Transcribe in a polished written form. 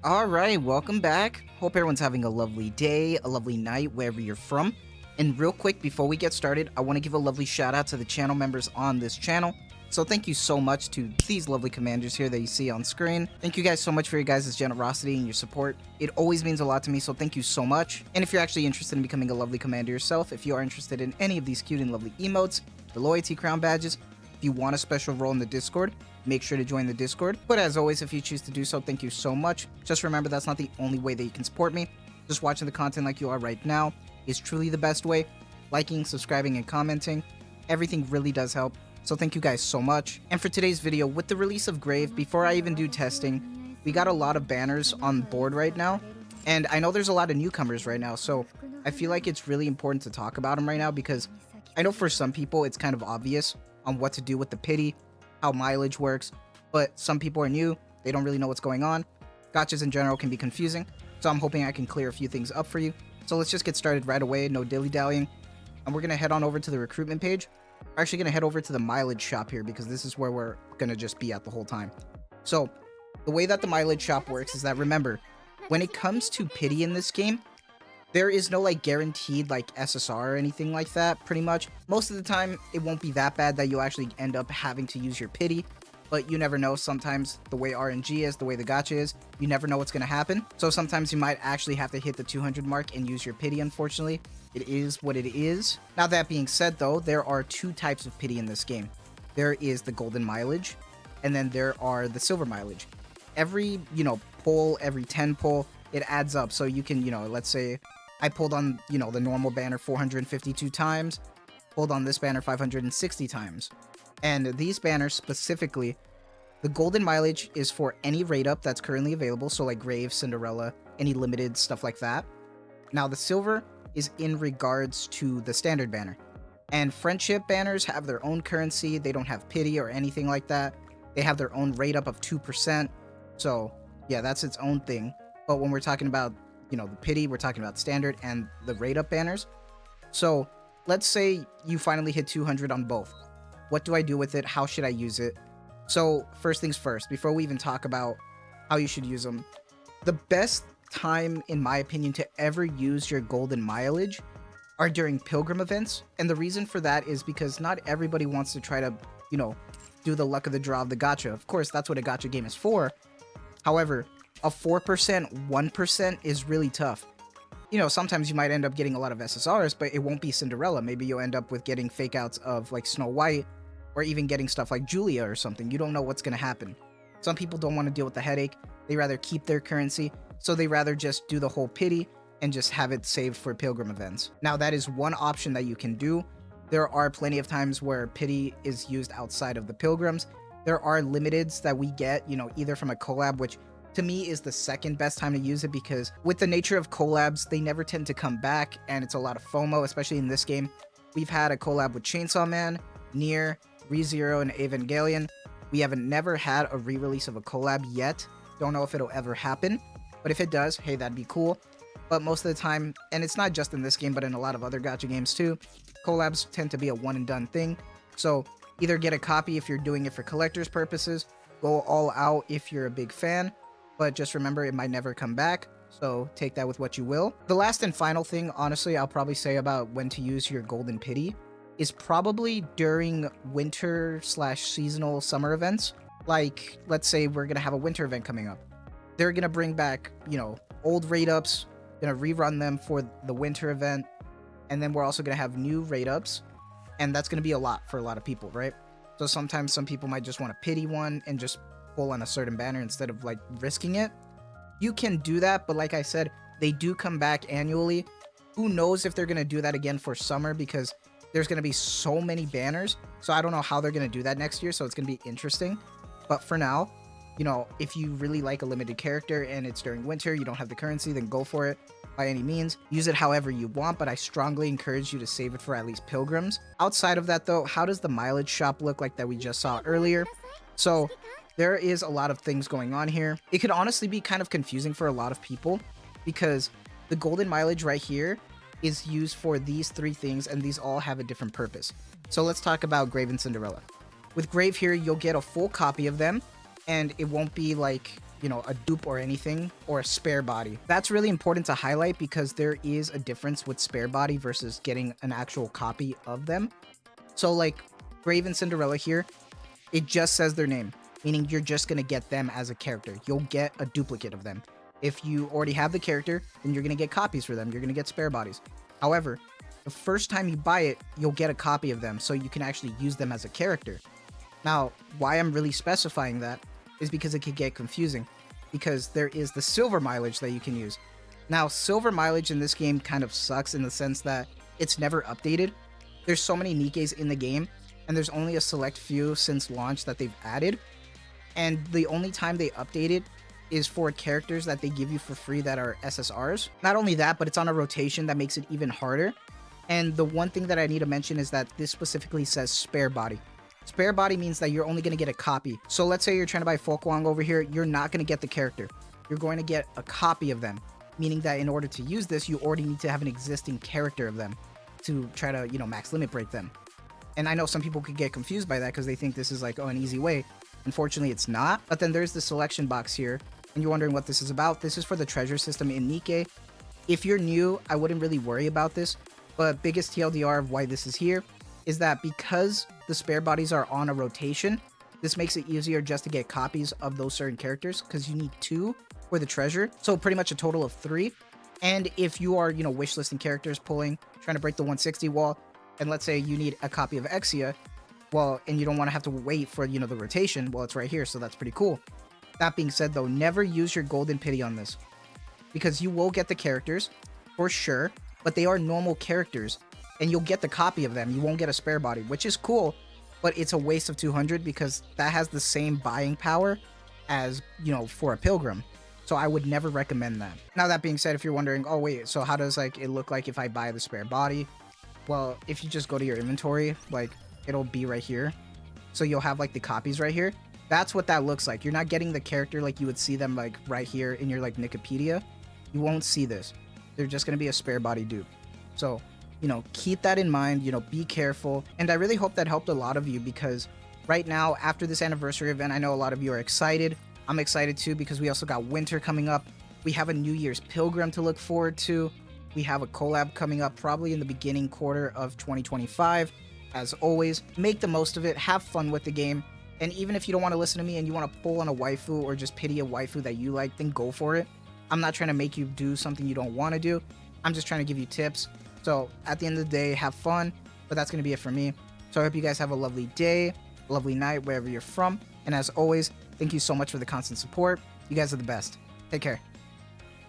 All right, welcome back. Hope everyone's having a lovely day, a lovely night, wherever you're from. And real quick, before we get started, I want to give a lovely shout out to the channel members on this channel. So thank you so much to these lovely commanders here that you see on screen. Thank you guys so much for your guys' generosity and your support. It always means a lot to me, so thank you so much. And if you're actually interested in becoming a lovely commander yourself, if you are interested in any of these cute and lovely emotes, the loyalty crown badges, if you want a special role in the Discord, make sure to join the Discord. But as always, if you choose to do so, thank you so much. Just remember that's not the only way that you can support me. Just watching the content like you are right now is truly the best way. Liking, subscribing, and commenting, everything really does help. So thank you guys so much. And for today's video, with the release of Grave, before I even do testing, we got a lot of banners on board right now. And I know there's a lot of newcomers right now, so I feel like it's really important to talk about them right now because I know for some people it's kind of obvious on what to do with the pity, how mileage works, but some people are new, they don't really know what's going on. Gotchas in general can be confusing, so I'm hoping I can clear a few things up for you. So let's just get started right away, no dilly-dallying, and we're going to head on over to the recruitment page. We're actually going to head over to the mileage shop here because this is where we're going to just be at the whole time. So the way that the mileage shop works is that, remember, when it comes to pity in this game, there is no like guaranteed like SSR or anything like that, pretty much. Most of the time, it won't be that bad that you'll actually end up having to use your pity, but you never know. Sometimes the way RNG is, the way the gacha is, you never know what's going to happen. So sometimes you might actually have to hit the 200 mark and use your pity, unfortunately. It is what it is. Now that being said though, there are two types of pity in this game. There is the golden mileage, and then there are the silver mileage. Every, pull, every 10 pull, it adds up. So you can, let's say I pulled on, the normal banner 452 times, pulled on this banner 560 times. And these banners specifically, the golden mileage is for any rate up that's currently available, so like Grave, Cinderella, any limited stuff like that. Now the silver is in regards to the standard banner. And friendship banners have their own currency, they don't have pity or anything like that. They have their own rate up of 2%. So yeah, that's its own thing. But when we're talking about the pity, we're talking about standard and the rate up banners. So let's say you finally hit 200 on both. What do I do with it? How should I use it? So first things first, before we even talk about how you should use them, the best time, in my opinion, to ever use your golden mileage are during pilgrim events. And the reason for that is because not everybody wants to try to, do the luck of the draw of the gacha. Of course, that's what a gacha game is for. However, a 4%, 1% is really tough. Sometimes you might end up getting a lot of SSRs, but it won't be Cinderella. Maybe you'll end up with getting fake outs of like Snow White, or even getting stuff like Julia or something. You don't know what's going to happen. Some people don't want to deal with the headache. They rather keep their currency, so they rather just do the whole pity and just have it saved for pilgrim events. Now that is one option that you can do. There are plenty of times where pity is used outside of the pilgrims. There are limiteds that we get, either from a collab, which to me is the second best time to use it, because with the nature of collabs, they never tend to come back, and it's a lot of FOMO, especially in this game. We've had a collab with Chainsaw Man, Nier, ReZero, and Evangelion. We haven't never had a re-release of a collab yet. Don't know if it'll ever happen, but if it does, hey, that'd be cool. But most of the time, and it's not just in this game, but in a lot of other gacha games too, collabs tend to be a one and done thing. So either get a copy if you're doing it for collector's purposes, go all out if you're a big fan, but just remember it might never come back, so take that with what you will. The last and final thing, honestly, I'll probably say about when to use your golden pity is probably during winter/seasonal summer events. Like, let's say we're gonna have a winter event coming up. They're gonna bring back, old rate ups, gonna rerun them for the winter event, and then we're also gonna have new rate ups, and that's gonna be a lot for a lot of people, right? So sometimes some people might just want to pity one and just pull on a certain banner instead of like risking it. You can do that, but like I said, they do come back annually. Who knows if they're gonna do that again for summer, because there's gonna be so many banners. So I don't know how they're gonna do that next year, so it's gonna be interesting. But for now, if you really like a limited character and it's during winter, you don't have the currency, then go for it by any means. Use it however you want, but I strongly encourage you to save it for at least pilgrims. Outside of that though, how does the mileage shop look like that we just saw earlier? So there is a lot of things going on here. It could honestly be kind of confusing for a lot of people, because the golden mileage right here is used for these three things, and these all have a different purpose. So let's talk about Grave and Cinderella. With Grave here, you'll get a full copy of them, and it won't be like you know, a dupe or anything, or a spare body. That's really important to highlight because there is a difference with spare body versus getting an actual copy of them. So like Brave and Cinderella here, it just says their name, meaning you're just gonna get them as a character. You'll get a duplicate of them. If you already have the character, then you're gonna get copies for them. You're gonna get spare bodies. However, the first time you buy it, you'll get a copy of them so you can actually use them as a character. Now, why I'm really specifying that is because it could get confusing, because there is the silver mileage that you can use. Now, silver mileage in this game kind of sucks in the sense that it's never updated. There's so many Nikkes in the game, and there's only a select few since launch that they've added. And the only time they update it is for characters that they give you for free that are SSRs. Not only that, but it's on a rotation that makes it even harder. And the one thing that I need to mention is that this specifically says spare body. Spare body means that you're only going to get a copy. So let's say you're trying to buy Folkwang over here, you're not going to get the character. You're going to get a copy of them, meaning that in order to use this, you already need to have an existing character of them to try to, you know, max limit break them. And I know some people could get confused by that because they think this is like, oh, an easy way. Unfortunately, it's not. But then there's the selection box here, and you're wondering what this is about. This is for the treasure system in Nikke. If you're new, I wouldn't really worry about this, but biggest TLDR of why this is here is that because the spare bodies are on a rotation, this makes it easier just to get copies of those certain characters because you need 2 for the treasure. So pretty much a total of 3. And if you are, you know, wishlisting characters, pulling, trying to break the 160 wall, and let's say you need a copy of Exia, well, and you don't want to have to wait for, you know, the rotation, well, it's right here, so that's pretty cool. That being said, though, never use your golden pity on this because you will get the characters for sure, but they are normal characters and you'll get the copy of them. You won't get a spare body, which is cool, but it's a waste of 200 because that has the same buying power as, you know, for a pilgrim. So I would never recommend that. Now, that being said, if you're wondering, oh wait, so how does like it look like if I buy the spare body? Well, if you just go to your inventory, like it'll be right here. So you'll have like the copies right here. That's what that looks like. You're not getting the character like you would see them like right here in your like Wikipedia. You won't see this. They're just going to be a spare body dupe. So, you know, keep that in mind, you know, be careful. And I really hope that helped a lot of you because right now, after this anniversary event, I know a lot of you are excited. I'm excited too because we also got winter coming up. We have a New Year's Pilgrim to look forward to. We have a collab coming up probably in the beginning quarter of 2025. As always, make the most of it, have fun with the game. And even if you don't want to listen to me and you want to pull on a waifu or just pity a waifu that you like, then go for it. I'm not trying to make you do something you don't want to do. I'm just trying to give you tips. So at the end of the day, have fun, but that's going to be it for me. So I hope you guys have a lovely day, a lovely night, wherever you're from. And as always, thank you so much for the constant support. You guys are the best. Take care.